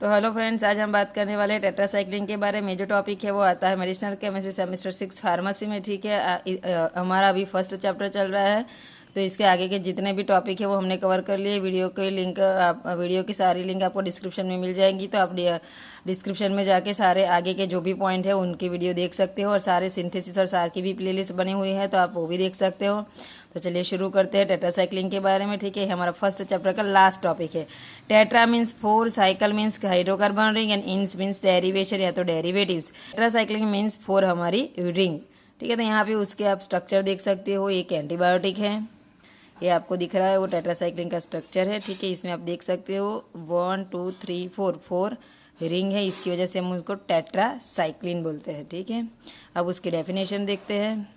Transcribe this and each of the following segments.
तो hello friends, आज हम बात करने वाले हैं टेट्रासाइक्लिन के बारे में। जो टॉपिक है वो आता है मेडिसिनल केमिस्ट्री सेमेस्टर 6 फार्मेसी में। ठीक है, हमारा अभी फर्स्ट चैप्टर चल रहा है, तो इसके आगे के जितने भी टॉपिक है वो हमने कवर कर लिए। वीडियो के लिंक वीडियो की सारी लिंक आपको डिस्क्रिप्शन में मिल जाएंगी, तो आप डिस्क्रिप्शन में जाके सारे आगे के जो भी पॉइंट है उनकी वीडियो देख सकते हो, और सारे सिंथेसिस और सार की भी प्लेलिस्ट बनी हुई है, तो आप वो भी देख सकते हो। तो चलिए शुरू करते हैं टेट्रासाइक्लिन के बारे में। ठीक है, हमारा फर्स्ट चैप्टर का लास्ट टॉपिक है। Tetra means 4, cycle means hydrocarbon ring, and इंस मीन्स डेरिवेशन या तो डेरिवेटिव्स। टेट्रासाइक्लिन मीन्स 4 हमारी रिंग। ठीक है, तो यहाँ पे उसके आप स्ट्रक्चर देख सकते हो। एक एंटीबायोटिक है, ये आपको दिख रहा है, वो टेट्रासाइक्लिन का स्ट्रक्चर है। ठीक है, इसमें आप देख सकते हो 1 2 3 4 रिंग है, इसकी वजह से हम उसको टेट्रासाइक्लिन बोलते हैं। ठीक है, अब उसकी डेफिनेशन देखते हैं।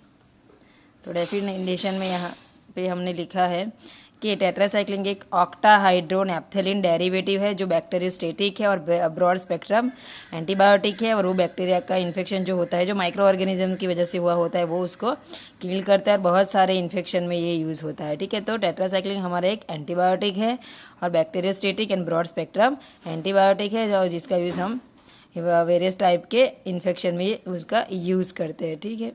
तो डेफिनेशन में यहाँ पे हमने लिखा है कि टेट्रासाइक्लिन एक ऑक्टाहाइड्रोनैप्थेलिन डेरिवेटिव है जो बैक्टीरियोस्टेटिक है और ब्रॉड स्पेक्ट्रम एंटीबायोटिक है, और वो बैक्टीरिया का इन्फेक्शन जो होता है, जो माइक्रो ऑर्गेनिज्म की वजह से हुआ होता है, वो उसको किल करता है। बहुत सारे इन्फेक्शन में ये यूज होता है। ठीक है, तो टेट्रासाइक्लिन हमारा एक एंटीबायोटिक है और bacteriostatic and broad spectrum antibiotic है, जिसका यूज हम वेरियस टाइप के इन्फेक्शन में उसका यूज करते हैं। ठीक है,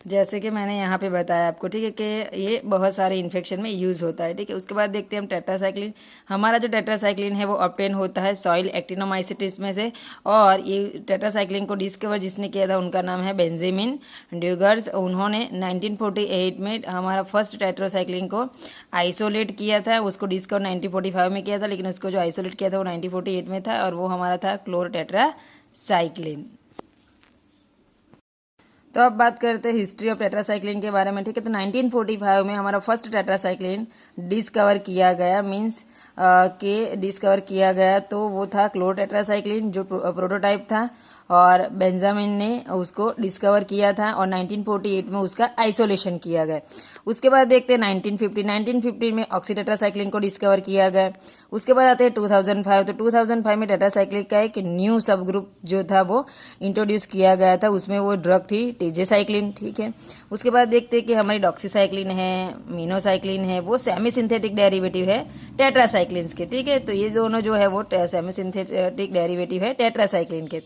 जैसे कि मैंने यहाँ पे बताया आपको। ठीक है, कि ये बहुत सारे इन्फेक्शन में यूज होता है। ठीक है, उसके बाद देखते हैं हम टेट्रासाइक्लिन। हमारा जो टेट्रासाइक्लिन है वो ऑब्टेन होता है सॉइल एक्टिनोमाइसिटिस में से, और ये टेट्रासाइक्लिन को डिस्कवर जिसने किया था उनका नाम है बेंजामिन ड्यूगर्स। उन्होंने 1948 में हमारा फर्स्ट टेट्रासाइक्लिन को आइसोलेट किया था। उसको डिस्कवर 1945 में किया था, लेकिन उसको जो आइसोलेट किया था वो 1948 में था, और वो हमारा था क्लोरोटेट्रासाइक्लिन। तो अब बात करते हैं हिस्ट्री ऑफ टेट्रासाइक्लिन के बारे में। ठीक है, तो 1945 में हमारा फर्स्ट टेट्रासाइक्लिन डिस्कवर किया गया, मींस के डिस्कवर किया गया, तो वो था क्लोरोटेट्रासाइक्लिन जो प्रोटोटाइप था, और बेंजामिन ने उसको डिस्कवर किया था, और 1948 में उसका आइसोलेशन किया गया। उसके बाद देखते हैं 1950 में ऑक्सीटेट्रासाइक्लिन को डिस्कवर किया गया। उसके बाद आते हैं 2005, तो 2005 में टेट्रासाइक्लिन का एक न्यू सब ग्रुप जो था वो इंट्रोड्यूस किया गया था, उसमें वो ड्रग थी टीजेसाइक्लिन। ठीक है, उसके बाद देखते हैं कि हमारी डॉक्सीसाइक्लिन है, मीनोसाइक्लिन है, वो सेमी सिंथेटिक डेरिवेटिव है टेट्रासाइक्लिन के। ठीक है, तो ये दोनों जो है वो सेमी सिंथेटिक डेरिवेटिव है टेट्रासाइक्लिन के।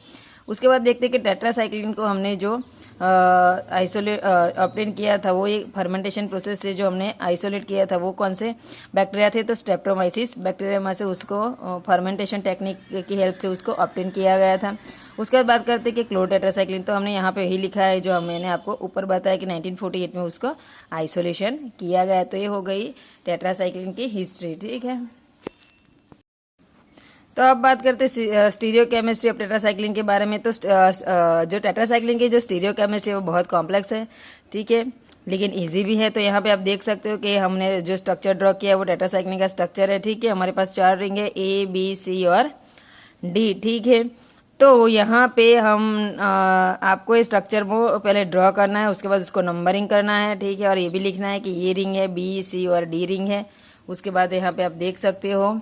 उसके बाद देखते हैं कि टेट्रासाइक्लिन को हमने जो आइसोलेट ऑब्टेन किया था, वो एक फर्मेंटेशन प्रोसेस से जो हमने आइसोलेट किया था, वो कौन से बैक्टीरिया थे, तो स्ट्रेप्टोमाइसिस बैक्टीरिया में से उसको फर्मेंटेशन टेक्निक की हेल्प से उसको ऑब्टेन किया गया था। उसके बाद बात करते हैं कि क्लोरोटेट्रासाइक्लिन, तो हमने यहाँ पे यही लिखा है जो मैंने आपको ऊपर बताया कि 1948 में उसको आइसोलेशन किया गया। तो ये हो गई टेट्रासाइक्लिन की हिस्ट्री। ठीक है, तो अब बात करते हैं स्टीरियो केमिस्ट्री ऑफ टेट्रासाइक्लिन के बारे में। तो जो टेट्रासाइक्लिन की जो स्टीरियो केमिस्ट्री है वो बहुत कॉम्प्लेक्स है। ठीक है, लेकिन इजी भी है। तो यहाँ पे आप देख सकते हो कि हमने जो स्ट्रक्चर ड्रॉ किया है वो टेट्रासाइक्लिन का स्ट्रक्चर है। ठीक है, हमारे पास 4 रिंग है, ए बी सी और डी। ठीक है, तो यहाँ पे हम आपको इस स्ट्रक्चर को पहले ड्रॉ करना है, उसके बाद उसको नंबरिंग करना है। ठीक है, और ये भी लिखना है कि ये रिंग है, बी सी और डी रिंग है। उसके बाद यहाँ पे आप देख सकते हो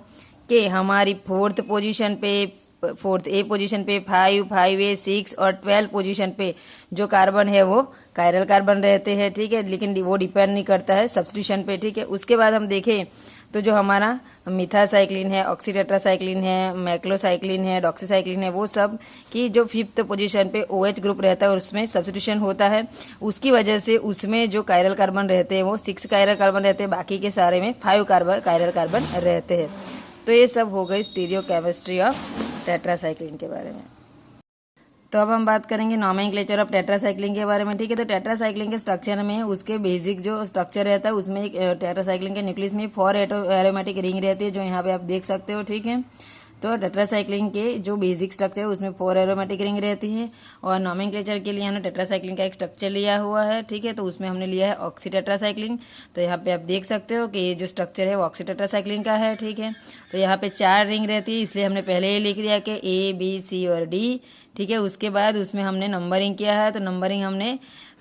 कि हमारी फोर्थ ए पोजीशन पे 5 5A 6 और 12 पोजीशन पे जो कार्बन है वो कायरल कार्बन रहते हैं। ठीक है, लेकिन वो डिपेंड नहीं करता है सब्स्टिट्यूशन पे। ठीक है, उसके बाद हम देखें तो जो हमारा मिथासाइक्लिन है, ऑक्सीटेट्रासाइक्लिन है, मैक्लोसाइक्लिन है, डॉक्सीसाइक्लिन है, वो सब की जो 5th पोजीशन पे OH ग्रुप रहता है उसमें सब्स्टिट्यूशन होता है। उसकी वजह से उसमें जो कायरल कार्बन रहते हैं वो 6 कायरल कार्बन रहते हैं, बाकी के सारे में 5 कायरल कार्बन रहते हैं। तो ये सब हो गई स्टीरियो केमिस्ट्री ऑफ टेट्रासाइक्लिन के बारे में। तो अब हम बात करेंगे नॉमेनक्लेचर ऑफ टेट्रासाइक्लिन के बारे में। ठीक है, तो टेट्रासाइक्लिन के स्ट्रक्चर में उसके बेसिक जो स्ट्रक्चर रहता है उसमें एक टेट्रासाइक्लिन के न्यूक्लियस में 4 एरोमेटिक रिंग रहती है, जो यहाँ पे आप देख सकते हो। ठीक है, तो टेट्रासाइक्लिन के जो बेसिक स्ट्रक्चर है उसमें 4 एरोमेटिक रिंग रहती है, और नॉमेनक्लेचर के लिए हमने टेट्रासाइक्लिन का एक स्ट्रक्चर लिया हुआ है। ठीक है, तो उसमें हमने लिया है ऑक्सीटेट्रासाइक्लिन। तो यहाँ पे आप देख सकते हो कि ये जो स्ट्रक्चर है वो ऑक्सीटेट्रासाइक्लिन का है। ठीक है, तो यहाँ पे 4 रिंग रहती है, इसलिए हमने पहले ही लिख दिया कि ए बी सी और डी। ठीक है, उसके बाद उसमें हमने नंबरिंग किया है। तो नंबरिंग हमने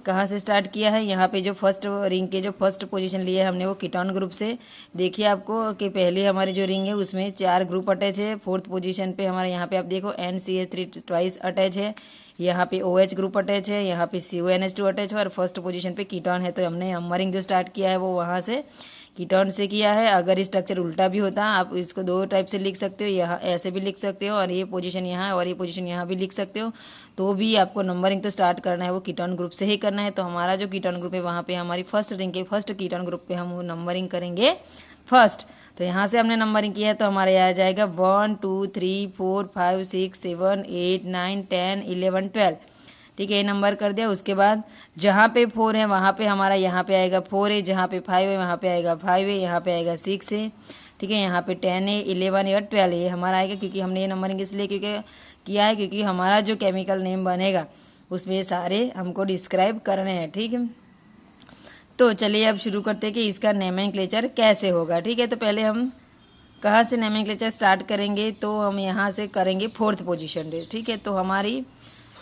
कहाँ से स्टार्ट किया है, यहाँ पे जो फर्स्ट रिंग के जो फर्स्ट पोजीशन लिए है हमने वो कीटोन ग्रुप से। देखिए आपको कि पहले हमारी जो रिंग है उसमें 4 ग्रुप अटैच है। 4th पोजीशन पे हमारे यहाँ पे आप देखो NCH3 ट्वाइस अटैच है, यहाँ पे OH ग्रुप अटैच है, यहाँ पे CONH2 अटैच है, और फर्स्ट पोजीशन पे कीटोन है। तो हमने नंबरिंग जो स्टार्ट किया है वो वहां से कीटोन से किया है। अगर स्ट्रक्चर उल्टा भी होता आप इसको दो टाइप से लिख सकते हो, यहाँ ऐसे भी लिख सकते हो और ये पोजीशन यहाँ और ये पोजीशन यहाँ भी लिख सकते हो। तो भी आपको नंबरिंग तो स्टार्ट करना है वो कीटोन ग्रुप से ही करना है। तो हमारा जो कीटोन ग्रुप है वहाँ पे हमारी फर्स्ट रिंग के फर्स्ट कीटोन ग्रुप पे हम वो नंबरिंग करेंगे फर्स्ट। तो यहाँ से हमने नंबरिंग किया है तो हमारे यहाँ आ जाएगा 1 2 3 4 5 6 7 8 9 10 11 12। ठीक है, ये नंबर कर दिया। उसके बाद जहाँ पे 4 है वहाँ पे हमारा यहाँ पे आएगा 4 है, जहाँ पे 5 है वहाँ पे आएगा 5 है, यहाँ पे आएगा 6 है। ठीक है, यहाँ पे 10 है, 11 है और 12 है, ये हमारा आएगा। क्योंकि हमने ये नंबरिंग इसलिए क्योंकि किया है क्योंकि हमारा जो केमिकल नेम बनेगा उसमें ये सारे हमको डिस्क्राइब करने हैं। ठीक है, तो चलिए अब शुरू करते हैं कि इसका नेमेनक्लेचर कैसे होगा। ठीक है, तो पहले हम कहाँ से नेमेनक्लेचर स्टार्ट करेंगे, तो हम यहाँ से करेंगे 4th पोजीशन पे। ठीक है, तो हमारी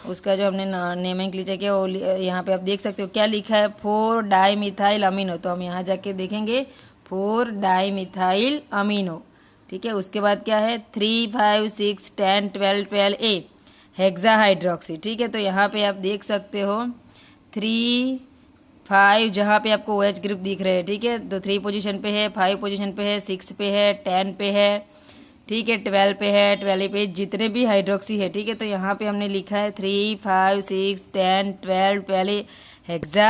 उसका जो हमने नेमेनक्लेचर किया वो यहाँ पे आप देख सकते हो क्या लिखा है, 4 डाइमिथाइल अमीनो। तो हम यहाँ जाके देखेंगे 4 डाइमिथाइल अमीनो। ठीक है, उसके बाद क्या है 3 5 6 10 12 12 ए हेक्सा हाइड्रोक्सी। ठीक है, तो यहाँ पे आप देख सकते हो 3 5 जहाँ पे आपको OH ग्रुप दिख रहे हैं। ठीक है, तो 3 पोजीशन पे है, 5 पोजीशन पे है, 6 पे है, 10 पे है, ठीक है, 12 पे है, 12 पे जितने भी हाइड्रोक्सी है। ठीक है, तो यहाँ पे हमने लिखा है 3 5 6 10 12 12 हेक्सा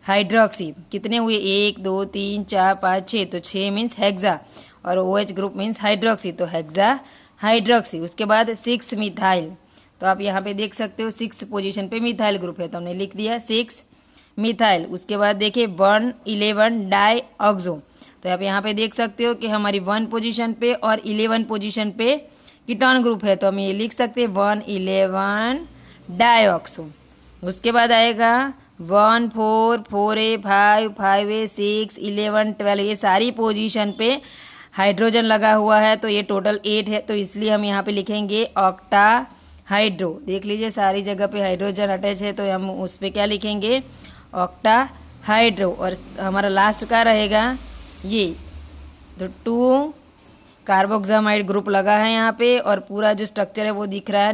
हाइड्रोक्सी। कितने हुए 1 2 3 4 5 6, तो 6 मीन्स हेक्सा और OH ग्रुप मीन्स हाइड्रोक्सी, तो हेक्सा हाइड्रोक्सी। उसके बाद 6 मिथाइल, तो आप यहाँ पे देख सकते हो 6 पोजीशन पे मिथाइल ग्रुप है तो हमने लिख दिया 6 मिथाइल। उसके बाद देखिए 1 11 डाई ऑक्सो, तो आप यहाँ पे देख सकते हो कि हमारी 1 पोजीशन पे और 11 पोजीशन पे कीटोन ग्रुप है तो हम ये लिख सकते हैं 1 11 डाईऑक्सो। उसके बाद आएगा 1 4 4 ए 5 5 ए 6 11 12, ये सारी पोजीशन पे हाइड्रोजन लगा हुआ है तो ये टोटल 8 है, तो इसलिए हम यहाँ पे लिखेंगे ऑक्टा हाइड्रो। देख लीजिए सारी जगह पे हाइड्रोजन अटैच है तो हम उस पर क्या लिखेंगे ऑक्टा हाइड्रो। और हमारा लास्ट का रहेगा ये, तो 2 कार्बोक्सामाइड ग्रुप लगा है यहाँ पे और पूरा जो स्ट्रक्चर है वो दिख रहा है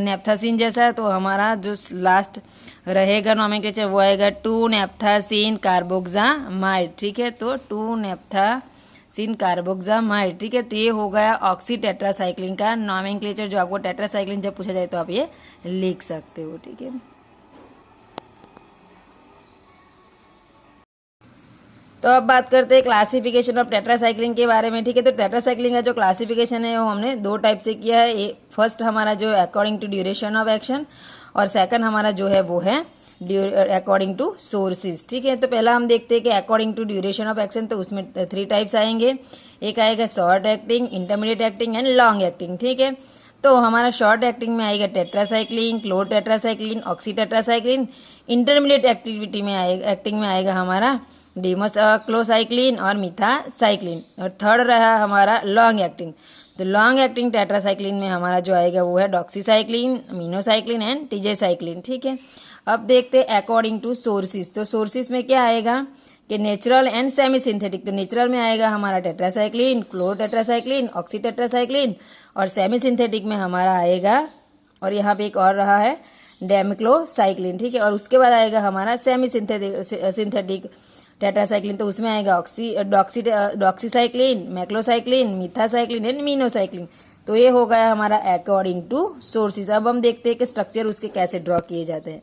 नेप्थासीन जैसा। तो हमारा जो लास्ट रहेगा नोमेनक्लेचर वो आएगा 2 नेप्थासीन कार्बोक्सामाइड। ठीक है, तो 2 नेप्थासीन कार्बोक्सामाइड। ठीक है, तो ये हो गया ऑक्सी टेट्रासाइक्लिन का नोमेनक्लेचर। जो आपको टेट्रासाइक्लिन जब पूछा जाए तो आप ये लिख सकते हो। ठीक है, तो अब बात करते हैं क्लासिफिकेशन ऑफ टेट्रासाइक्लिन के बारे में। ठीक है, तो टेट्रासाइक्लिन का जो क्लासिफिकेशन है वो हमने 2 टाइप से किया है। फर्स्ट हमारा जो according to duration of action और सेकंड हमारा जो है वो है अकॉर्डिंग टू सोर्सेज। ठीक है, तो पहला हम देखते हैं कि according to duration of action, तो उसमें 3 टाइप्स आएंगे। एक आएगा short acting, intermediate acting and long acting. ठीक है, तो हमारा शॉर्ट एक्टिंग में आएगा tetracycline, chlor tetracycline, oxy tetracycline. Intermediate activity में एक्टिंग में आएगा हमारा डिमोक्लोसाइक्लिन और मिथासाइक्लिन। और थर्ड रहा हमारा लॉन्ग एक्टिंग, तो लॉन्ग एक्टिंग टेट्रासाइक्लिन में हमारा जो आएगा वो है डॉक्सीसाइक्लिन, मिनोसाइक्लिन एंड टीजेसाइक्लिन। ठीक है, अब देखते हैं अकॉर्डिंग टू सोर्सेज। तो सोर्सेज में क्या आएगा कि नेचुरल एंड सेमी सिंथेटिक। तो नेचुरल में आएगा हमारा tetracycline, chlor tetracycline, oxy tetracycline और सेमी सिंथेटिक में हमारा आएगा, और यहाँ पे एक और रहा है डेमिक्लोसाइक्लिन। ठीक है, और उसके बाद आएगा हमारा सेमी सिंथेटिक टेट्रासाइक्लिन, तो उसमें आएगा डॉक्सीसाइक्लिन, मैक्लोसाइक्लिन, मिथासाइक्लिन एंड मिनोसाइक्लिन। तो ये हो गया हमारा अकॉर्डिंग टू सोर्सेज। अब हम देखते हैं कि स्ट्रक्चर उसके कैसे ड्रॉ किए जाते हैं।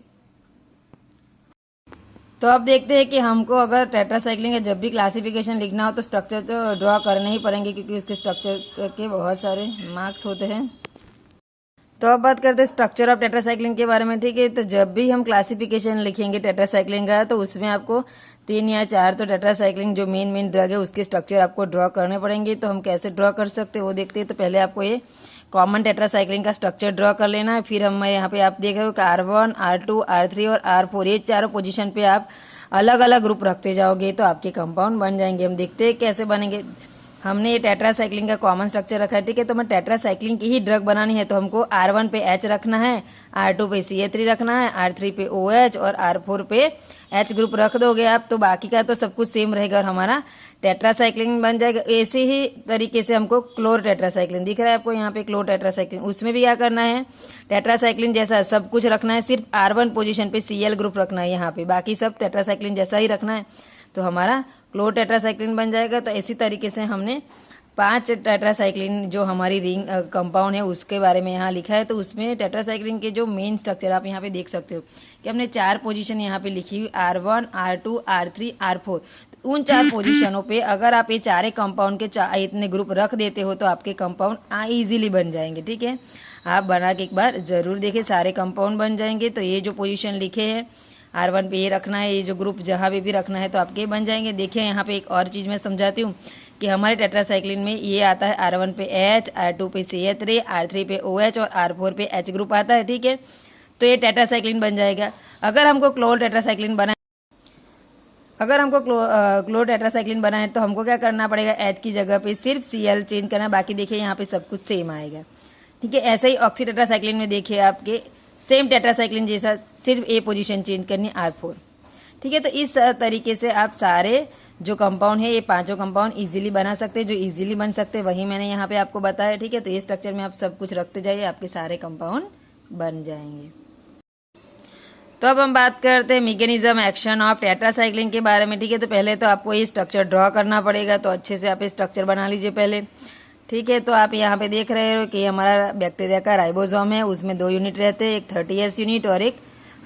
तो अब देखते हैं कि हमको अगर टेट्रासाइक्लिन का जब भी क्लासिफिकेशन लिखना हो तो स्ट्रक्चर तो ड्रॉ करने ही पड़ेंगे क्योंकि उसके स्ट्रक्चर के बहुत सारे मार्क्स होते हैं। तो अब बात करते हैं स्ट्रक्चर ऑफ टेट्रासाइक्लिन के बारे में। ठीक है, तो जब भी हम क्लासिफिकेशन लिखेंगे टेट्रासाइक्लिन का तो उसमें आपको 3 या 4 तो टेट्रासाइक्लिन जो मेन ड्रग है उसके स्ट्रक्चर आपको ड्रॉ करने पड़ेंगे। तो हम कैसे ड्रॉ कर सकते हैं वो देखते हैं। तो पहले आपको ये कॉमन टेट्रासाइक्लिन का स्ट्रक्चर ड्रॉ कर लेना है। फिर हम यहाँ पे आप देख रहे हो कि R1, R2, R3 और R4 ये चारों पोजीशन पे आप अलग अलग ग्रुप रखते जाओगे तो आपके कंपाउंड बन जाएंगे। हम देखते हैं कैसे बनेंगे। हमने ये टेट्रासाइक्लिन का कॉमन स्ट्रक्चर रखा है। ठीक है, तो मैं टेट्रासाइक्लिन की ही ड्रग बनानी है तो हमको R1 पे H रखना है, R2 पे CH3 रखना है, R3 पे OH और R4 पे H ग्रुप रख दोगे आप तो बाकी का तो सब कुछ सेम रहेगा और हमारा टेट्रासाइक्लिन बन जाएगा। ऐसे ही तरीके से हमको क्लोर टेट्रासाइक्लिन दिख रहा है आपको यहाँ पे क्लोर टेट्रासाइक्लिन, उसमें भी क्या करना है टेट्रासाइक्लिन जैसा सब कुछ रखना है, सिर्फ R1 पोजीशन पे Cl ग्रुप रखना है यहाँ पे, बाकी सब टेट्रासाइक्लिन जैसा ही रखना है। तो हमारा क्लोर टेट्रासाइक्लिन बन जाएगा। तो इसी तरीके से हमने 5 टेट्रासाइक्लिन जो हमारी रिंग कंपाउंड है उसके बारे में यहाँ लिखा है। तो उसमें टेट्रासाइक्लिन के जो मेन स्ट्रक्चर आप यहाँ पे देख सकते हो कि हमने 4 पोजीशन यहाँ पे लिखी हुई R1, R2, R3, R4। उन 4 पोजीशनों पे अगर आप ये चारे कंपाउंड के इतने ग्रुप रख देते हो तो आपके कंपाउंड इजीली बन जाएंगे। ठीक है, आप बना के एक बार जरूर देखिए, सारे कंपाउंड बन जाएंगे। तो ये जो पोजीशन लिखे हैं R1 पे ये रखना है, ये जो ग्रुप जहाँ पे भी रखना है तो आपके बन जाएंगे। देखिए यहाँ पे एक और चीज मैं समझाती हूँ कि हमारे टेट्रासाइक्लिन में ये आता है R1 पे H, R2 पे CH3, R3 पे OH और R4 पे H ग्रुप आता है। ठीक है, तो ये टेट्रासाइक्लिन बन जाएगा। अगर हमको क्लोर टेट्रासाइक्लिन बना है तो हमको क्या करना पड़ेगा, H की जगह पे सिर्फ Cl चेंज करना, बाकी देखिए यहाँ पे सब कुछ सेम आएगा। ठीक है, ऐसे ही ऑक्सी टेट्रासाइक्लिन में देखिए आपके सेम टेट्रासाइक्लिन जैसा सिर्फ ए पोजीशन चेंज करनी R4। ठीक है, तो इस तरीके से आप सारे जो कंपाउंड है ये 5 कंपाउंड इजीली बना सकते हैं। जो इजीली बन सकते हैं वही मैंने यहाँ पे आपको बताया। ठीक है, तो ये स्ट्रक्चर में आप सब कुछ रखते जाइए, आपके सारे कंपाउंड बन जाएंगे। तो अब हम बात करते हैं मैकेनिज्म एक्शन ऑफ टेट्रासाइक्लिन के बारे में। ठीक है, तो पहले तो आपको ये स्ट्रक्चर ड्रॉ करना पड़ेगा, तो अच्छे से आप ये स्ट्रक्चर बना लीजिए पहले। ठीक है, तो आप यहाँ पे देख रहे हो कि हमारा बैक्टीरिया का राइबोसोम है, उसमें 2 यूनिट रहते हैं, एक 30S यूनिट और एक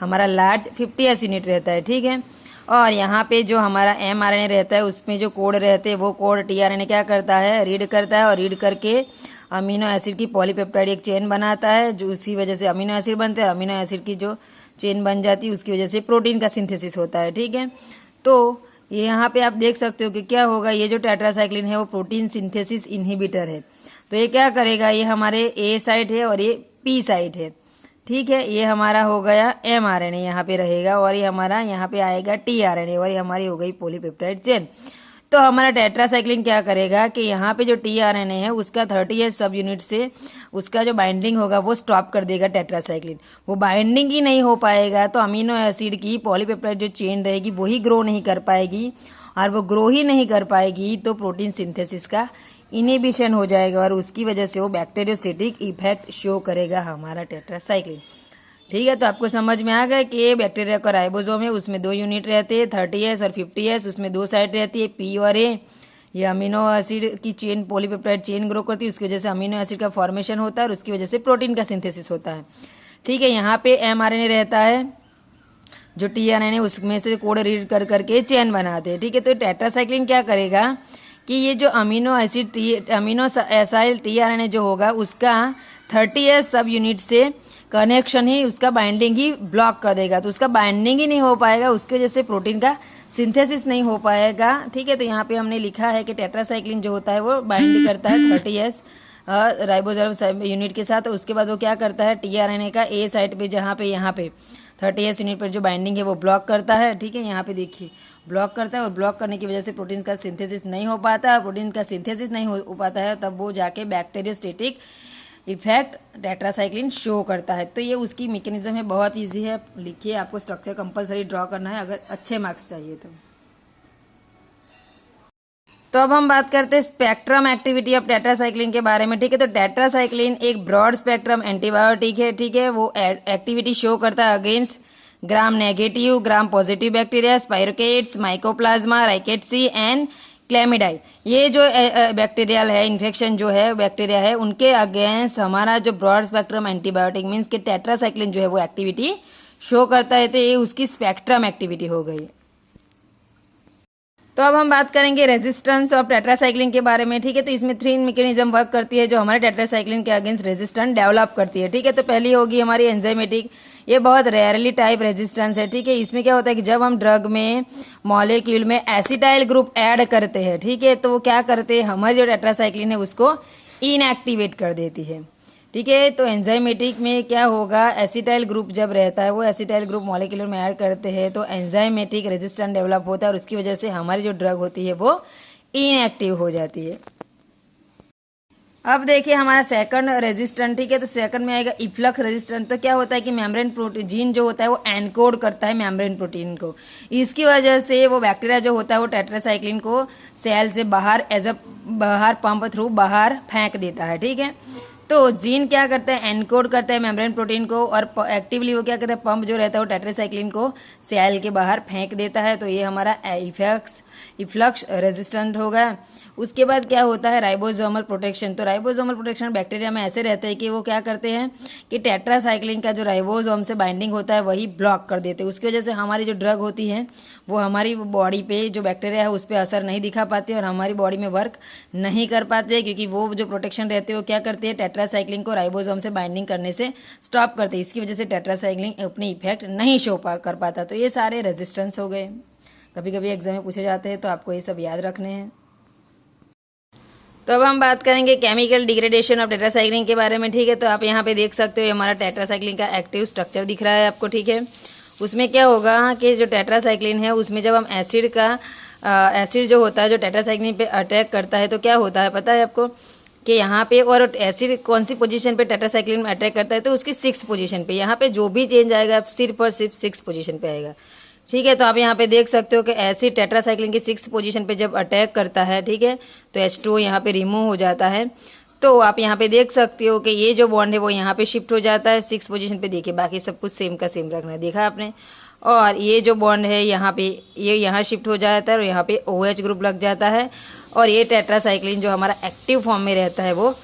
हमारा लार्ज 50S यूनिट रहता है। ठीक है, और यहाँ पे जो हमारा mRNA रहता है उसमें जो कोड रहते हैं वो कोड tRNA क्या करता है, रीड करता है, और रीड करके अमीनो एसिड की पॉलीपेप्टाइड एक चेन बनाता है, जो उसी वजह से अमीनो एसिड बनते हैं। अमीनो एसिड की जो चेन बन जाती है उसकी वजह से प्रोटीन का सिंथेसिस होता है। ठीक है, तो ये यहाँ पे आप देख सकते हो कि क्या होगा, ये जो टेट्रासाइक्लिन है वो प्रोटीन सिंथेसिस इनहिबिटर है। तो ये क्या करेगा, ये हमारे A साइट है और ये P साइट है। ठीक है, ये हमारा हो गया mRNA यहाँ पे रहेगा, और ये हमारा यहाँ पे आएगा tRNA, और ये हमारी हो गई पॉलीपेप्टाइड चेन। तो हमारा टेट्रासाइक्लिन क्या करेगा कि यहाँ पे जो tRNA है उसका 30S सब यूनिट से उसका जो बाइंडिंग होगा वो स्टॉप कर देगा टेट्रासाइक्लिन। वो बाइंडिंग ही नहीं हो पाएगा तो अमीनो एसिड की पॉलीपेप्टाइड जो चेन रहेगी वही ग्रो नहीं कर पाएगी, और वो ग्रो ही नहीं कर पाएगी तो प्रोटीन सिंथेसिस का इनहिबिशन हो जाएगा, और उसकी वजह से वो बैक्टीरियोस्टेटिक इफेक्ट शो करेगा हमारा टेट्रासाइक्लिन। ठीक है, तो आपको समझ में आ गया कि बैक्टीरिया का राइबोसोम है, उसमें 2 यूनिट रहते हैं, 30S और 50S, उसमें 2 साइड रहती है P और A। ये अमीनो एसिड की चेन पॉलीपेप्टाइड चेन ग्रो करती है, उसकी वजह से अमीनो एसिड का फॉर्मेशन होता है और उसकी वजह से प्रोटीन का सिंथेसिस होता है। ठीक है, यहाँ पे mRNA रहता है, जो tRNA उसमें से कोड रीड कर करके चेन बनाते हैं। ठीक है, तो टेट्रासाइक्लिन क्या करेगा कि ये जो अमीनो एसाइल tRNA जो होगा उसका 30S सब यूनिट से कनेक्शन ही, उसका बाइंडिंग ही ब्लॉक कर देगा, तो उसका बाइंडिंग ही नहीं हो पाएगा, उसकी वजह से प्रोटीन का सिंथेसिस नहीं हो पाएगा। ठीक है, तो यहाँ पे हमने लिखा है कि टेट्रासाइक्लिन जो होता है वो बाइंड करता है 30S राइबोसोम यूनिट के साथ। उसके बाद वो क्या करता है, tRNA का A साइट पे जहाँ पे यहाँ पे 30S यूनिट पर जो बाइंडिंग है वो ब्लॉक करता है। ठीक है, यहाँ पे देखिए ब्लॉक करता है, और ब्लॉक करने की वजह से प्रोटीन का सिंथेसिस नहीं हो पाता। प्रोटीन का सिंथेसिस नहीं हो पाता है तब वो जाके बैक्टीरियोस्टेटिक इफेक्ट टेट्रासाइक्लिन शो करता है। तो ये उसकी मैकेनिज्म है, बहुत इजी है, लिखिए। आपको स्ट्रक्चर कंपलसरी ड्रॉ करना है अगर अच्छे मार्क्स चाहिए तो अब हम बात करते हैं स्पेक्ट्रम एक्टिविटी ऑफ टेट्रासाइक्लिन के बारे में। ठीक है, तो टेट्रासाइक्लिन एक ब्रॉड स्पेक्ट्रम एंटीबायोटिक है। ठीक है, वो एक्टिविटी शो करता है against gram negative, gram positive bacteria, spirochetes, mycoplasma, rickettsiae and chlamydiae. ये जो बैक्टीरियल है, इन्फेक्शन जो है बैक्टीरिया है, उनके अगेंस्ट हमारा जो ब्रॉड स्पेक्ट्रम एंटीबायोटिक मीन्स के टेट्रासाइक्लिन जो है वो एक्टिविटी शो करता है। तो ये उसकी स्पेक्ट्रम एक्टिविटी हो गई। तो अब हम बात करेंगे रेजिस्टेंस ऑफ टेट्रासाइक्लिन के बारे में। ठीक है, तो इसमें 3 मैकेनिज्म वर्क करती है जो हमारे टेट्रासाइक्लिन के अगेंस्ट रेजिस्टेंस डेवलप करती है। ठीक है, तो पहली होगी हमारी एंजाइमेटिक। ये बहुत रेयरली टाइप रेजिस्टेंस है। ठीक है, इसमें क्या होता है कि जब हम ड्रग में मॉलिक्यूल में एसिटाइल ग्रुप ऐड करते हैं, ठीक है, तो वो क्या करते हैं, हमारी जो टेट्रासाइक्लिन है उसको इनएक्टिवेट कर देती है। ठीक है, तो एंजाइमेटिक में क्या होगा, एसिटाइल ग्रुप जब रहता है वो एसिटाइल ग्रुप मॉलिक्यूल में ऐड करते हैं तो एंजाइमेटिक रेजिस्टेंस डेवलप होता है, और उसकी वजह से हमारी जो ड्रग होती है वो इनएक्टिव हो जाती है। अब देखिए हमारा सेकंड रेजिस्टेंट। ठीक है, तो सेकंड में आएगा इफ्लक्स रेजिस्टेंट। तो क्या होता है कि मेम्ब्रेन प्रोटीन जीन जो होता है वो एनकोड करता है मेम्ब्रेन प्रोटीन को, इसकी वजह से वो बैक्टीरिया जो होता है वो टेट्रासाइक्लिन को सेल से बाहर बाहर पंप थ्रू बाहर फेंक देता है। ठीक है, तो जीन क्या करता है, एनकोड करता है मेम्ब्रेन प्रोटीन को, और एक्टिवली वो क्या करता है, पंप जो रहता है वो टेट्रासाइक्लिन को सेल के बाहर फेंक देता है। तो ये हमारा इफ्लक्स रेजिस्टेंट होगा। उसके बाद क्या होता है, राइबोसोमल प्रोटेक्शन। तो राइबोसोमल प्रोटेक्शन बैक्टीरिया में ऐसे रहते हैं कि वो क्या करते हैं कि टेट्रासाइक्लिन का जो राइबोसोम से बाइंडिंग होता है वही ब्लॉक कर देते हैं। उसकी वजह से हमारी जो ड्रग होती है वो हमारी बॉडी पे जो बैक्टीरिया है उस पर असर नहीं दिखा पाती और हमारी बॉडी में वर्क नहीं कर पाते, क्योंकि वो जो प्रोटेक्शन रहते हैं वो क्या करते हैं, टेट्रासाइक्लिन को राइबोसोम से बाइंडिंग करने से स्टॉप करते हैं। इसकी वजह से टेट्रासाइक्लिन अपनी इफेक्ट नहीं शो कर पाता। तो ये सारे रेजिस्टेंस हो गए, कभी कभी एग्जाम में पूछे जाते हैं, तो आपको ये सब याद रखने हैं। तो अब हम बात करेंगे केमिकल डिग्रेडेशन ऑफ टेट्रासाइक्लिन के बारे में, ठीक है। तो आप यहाँ पे देख सकते हो हमारा टेट्रासाइक्लिन का एक्टिव स्ट्रक्चर दिख रहा है आपको, ठीक है। उसमें क्या होगा कि जो टेट्रासाइक्लिन है उसमें जब हम एसिड जो होता है जो टेट्रासाइक्लिन पे अटैक करता है तो क्या होता है पता है आपको कि यहाँ पे, और एसिड कौन सी पोजीशन पे टेट्रासाइक्लिन में अटैक करता है, तो उसकी 6th पोजीशन पे। यहाँ पे जो भी चेंज आएगा सिर्फ और सिर्फ 6th पोजीशन पे आएगा, ठीक है। तो आप यहाँ पे देख सकते हो कि एसिड टेट्रासाइक्लिन की 6th पोजीशन पे जब अटैक करता है, ठीक है, तो H2O यहाँ पे रिमूव हो जाता है। तो आप यहाँ पे देख सकते हो कि ये जो बॉन्ड है वो यहाँ पे शिफ्ट हो जाता है 6th पोजीशन पे। देखिए बाकी सब कुछ सेम का सेम रखना है, देखा आपने। और ये जो बॉन्ड है यहाँ पे, ये यहाँ शिफ्ट हो जाता है और यहाँ पे OH ग्रुप लग जाता है। और ये टेट्रासाइक्लिन जो हमारा एक्टिव फॉर्म में रहता है वो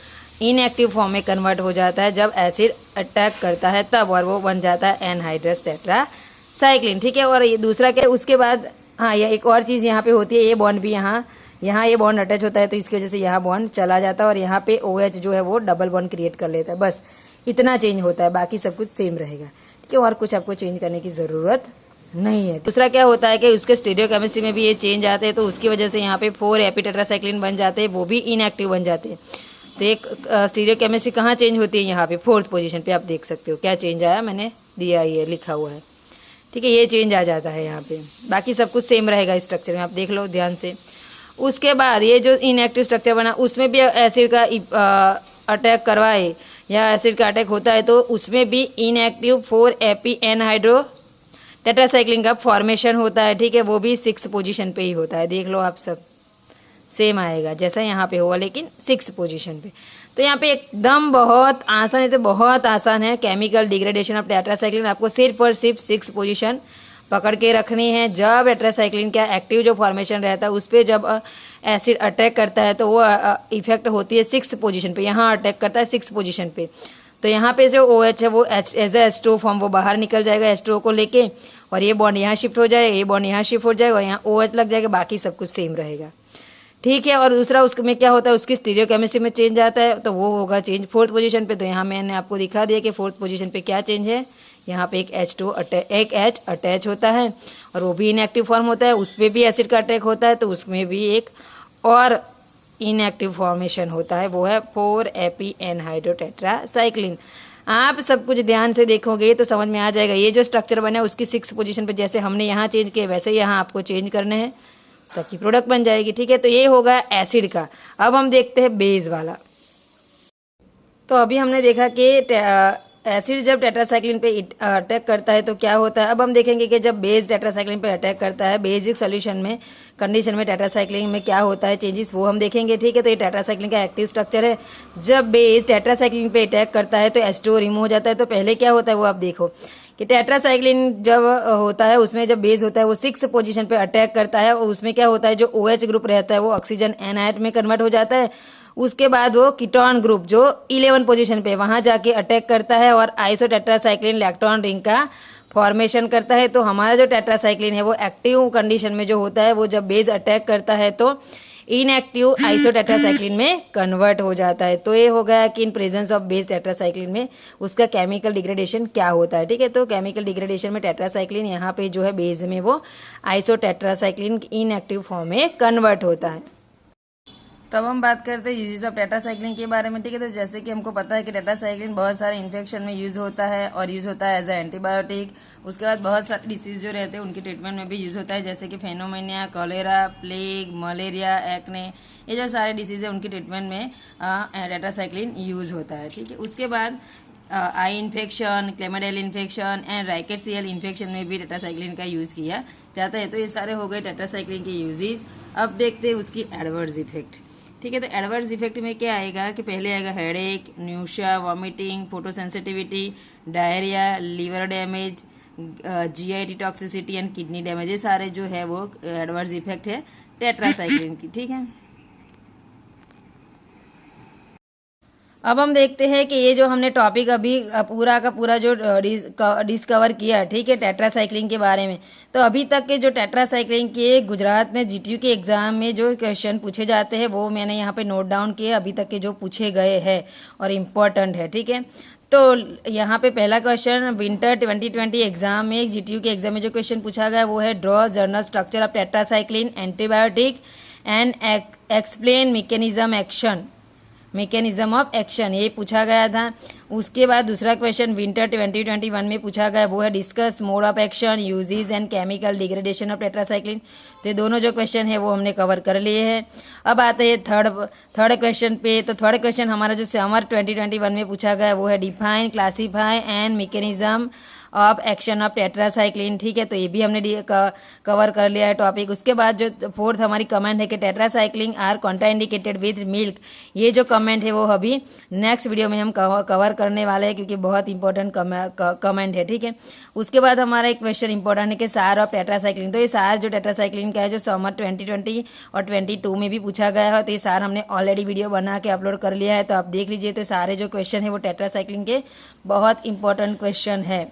इनएक्टिव फॉर्म में कन्वर्ट हो जाता है जब एसिड अटैक करता है तब, और वो बन जाता है एनहाइड्रस टेट्रासाइक्लिन, ठीक है। और ये दूसरा क्या, उसके बाद हाँ ये एक और चीज यहाँ पे होती है, ये बॉन्ड भी यहाँ ये बॉन्ड अटैच होता है तो इसकी वजह से यहाँ बॉन्ड चला जाता है और यहाँ पे OH जो है वो डबल बॉन्ड क्रिएट कर लेता है। बस इतना चेंज होता है, बाकी सब कुछ सेम रहेगा, ठीक है। और कुछ आपको चेंज करने की जरूरत नहीं है। दूसरा क्या होता है कि उसके स्टीरियोकेमिस्ट्री में भी ये चेंज आते हैं, तो उसकी वजह से यहाँ पे 4 एपी टेट्रासाइक्लिन बन जाते हैं, वो भी इनएक्टिव बन जाते हैं। तो एक स्टीरियोकेमिस्ट्री कहाँ चेंज होती है, यहाँ पे 4th पोजीशन पे। आप देख सकते हो क्या चेंज आया, मैंने दिया, ये लिखा हुआ है, ठीक है। ये चेंज आ जाता है यहाँ पे, बाकी सब कुछ सेम रहेगा स्ट्रक्चर में, आप देख लो ध्यान से। उसके बाद ये जो इनएक्टिव स्ट्रक्चर बना उसमें भी एसिड का अटैक करवाए या एसिड का अटैक होता है तो उसमें भी इनएक्टिव 4 एपी एनहाइड्रो टेट्रासाइक्लिन का फॉर्मेशन होता है, ठीक है। वो भी 6th पोजीशन पे ही होता है, देख लो आप सब सेम आएगा जैसा यहाँ पे हुआ, लेकिन 6th पोजीशन पे। तो यहाँ पे एकदम बहुत आसान है, तो बहुत आसान है केमिकल डिग्रेडेशन ऑफ टेट्रासाइक्लिन। आपको सिर्फ और सिर्फ 6th पोजीशन पकड़ के रखनी है। जब टेट्रासाइक्लिन का एक्टिव जो फॉर्मेशन रहता है उस पर जब एसिड अटैक करता है तो वो इफेक्ट होती है 6th पोजीशन पे। यहाँ अटैक करता है 6th पोजीशन पे, तो यहाँ पे जो OH है वो एज ए H2O फॉर्म वो बाहर निकल जाएगा H2O को लेके, और ये बॉन्ड यहाँ शिफ्ट हो जाएगा, ये बॉन्ड यहाँ शिफ्ट हो जाएगा और यहाँ OH लग जाएगा, बाकी सब कुछ सेम रहेगा, ठीक है। और दूसरा उसमें क्या होता है, उसकी स्टीरियोकेमिस्ट्री में चेंज आता है, तो वो होगा चेंज 4th पोजीशन पे। तो यहाँ मैंने आपको दिखा दिया कि 4th पोजीशन पे क्या चेंज है। यहाँ पे एक H अटैच होता है और वो भी इनएक्टिव फॉर्म होता है, उस पर भी एसिड का अटैक होता है तो उसमें भी एक और इनएक्टिव फॉर्मेशन होता है, वो है 4 एपी एनहाइड्रो टेट्रासाइक्लिन। आप सब कुछ ध्यान से देखोगे तो समझ में आ जाएगा। ये जो स्ट्रक्चर बना है उसकी 6th पोजीशन पे जैसे हमने यहाँ चेंज किए वैसे यहाँ आपको चेंज करने हैं, सबकी प्रोडक्ट बन जाएगी, ठीक है। तो ये होगा एसिड का। अब हम देखते हैं बेस वाला। तो अभी हमने देखा कि एसिड जब टेट्रासाइक्लिन पे अटैक करता है तो क्या होता है। अब हम देखेंगे कि जब बेस टेट्रासाइक्लिन पे अटैक करता है बेसिक सोल्यूशन में कंडीशन में टेट्रासाइक्लिन में क्या होता है चेंजेस, वो हम देखेंगे, ठीक है। तो ये टेट्रासाइक्लिन का एक्टिव स्ट्रक्चर है। जब बेस टेट्रासाइक्लिन पे अटैक करता है तो H2O रिमूव हो जाता है। तो पहले क्या होता है वो आप देखो कि टेट्रासाइक्लिन जब होता है उसमें जब बेस होता है वो 6th पोजीशन पे अटैक करता है और उसमें क्या होता है जो OH ग्रुप रहता है वो ऑक्सीजन एनाइड में कन्वर्ट हो जाता है। उसके बाद वो कीटोन ग्रुप जो 11 पोजीशन पे वहां जाके अटैक करता है और आइसो टेट्रासाइक्लिन इलेक्ट्रॉन रिंग का फॉर्मेशन करता है। तो हमारा जो टेट्रासाइक्लिन है वो एक्टिव कंडीशन में जो होता है वो जब बेस अटैक करता है तो इनएक्टिव आइसो टेट्रासाइक्लिन में कन्वर्ट हो जाता है। तो ये हो गया कि in presence of base tetracycline में उसका केमिकल डिग्रेडेशन क्या होता है, ठीक है। तो केमिकल डिग्रेडेशन में टेट्रासाइक्लिन यहाँ पे जो है बेस में वो आइसो टेट्रासाइक्लिन इनएक्टिव फॉर्म में कन्वर्ट होता है। तब हम बात करते हैं यूजेस ऑफ टेट्रासाइक्लिन के बारे में, ठीक है। तो जैसे कि हमको पता है कि टेट्रासाइक्लिन बहुत सारे इन्फेक्शन में यूज होता है और यूज होता है एज ए एंटीबायोटिक। उसके बाद बहुत सारे डिसीज जो रहते हैं उनके ट्रीटमेंट में भी यूज होता है, जैसे कि फेनोमेनिया, कॉलेरा, प्लेग, मलेरिया, एक्ने, ये जो सारे डिसीज है उनके ट्रीटमेंट में टेट्रासाइक्लिन यूज होता है, ठीक है। उसके बाद eye infection, chlamydial infection and rickettsial infection में भी टेट्रासाइक्लिन का यूज किया जाता है। तो ये सारे हो गए टेट्रासाइक्लिन के यूजेस। अब देखते हैं उसकी एडवर्स इफेक्ट। ठीक है। तो एडवर्स इफेक्ट में क्या आएगा कि पहले आएगा headache, nausea, vomiting, photosensitivity, diarrhoea, liver damage, GI detoxicity and kidney damage. ये सारे जो है वो एडवर्स इफेक्ट है टेट्रासाइक्लिन की। ठीक है। अब हम देखते हैं कि ये जो हमने टॉपिक अभी पूरा का पूरा जो डिस्कवर किया, ठीक है, टेट्रासाइक्लिन के बारे में। तो अभी तक के जो टेट्रासाइक्लिन के गुजरात में जीटीयू के एग्जाम में जो क्वेश्चन पूछे जाते हैं वो मैंने यहाँ पे नोट डाउन किए, अभी तक के जो पूछे गए हैं और इम्पोर्टेंट है। ठीक है। तो यहाँ पे पहला क्वेश्चन विंटर 2020 एग्जाम में, जीटीयू के एग्जाम में जो क्वेश्चन पूछा गया वो है draw journal structure of tetracycline antibiotic and explain mechanism of action, ये पूछा गया था। उसके बाद दूसरा क्वेश्चन विंटर 2021 में पूछा गया वो है discuss mode of action, uses and chemical degradation of tetracycline. तो ये दोनों जो क्वेश्चन है वो हमने कवर कर लिए हैं। अब आते हैं थर्ड क्वेश्चन पे। तो थर्ड क्वेश्चन हमारा जो समर 2021 में पूछा गया वो है define, classify and mechanism of action of tetracycline. ठीक है। तो ये भी हमने कवर कर लिया है टॉपिक। उसके बाद जो फोर्थ हमारी कमेंट है कि tetracycline are contraindicated with milk, ये जो कमेंट है वो अभी नेक्स्ट वीडियो में हम कवर करने वाले हैं क्योंकि बहुत इंपॉर्टेंट कमेंट है। ठीक है। उसके बाद हमारा एक क्वेश्चन इंपॉर्टेंट है कि सार ऑफ टेट्रासाइक्लिन। तो ये सार जो टेट्रासाइक्लिन का है जो समर 2020 और 22 में भी पूछा गया है, तो ये सार हमने ऑलरेडी वीडियो बना के अपलोड कर लिया है, तो आप देख लीजिए। तो सारे जो क्वेश्चन है वो टेट्रासाइक्लिन के बहुत इंपॉर्टेंट क्वेश्चन है।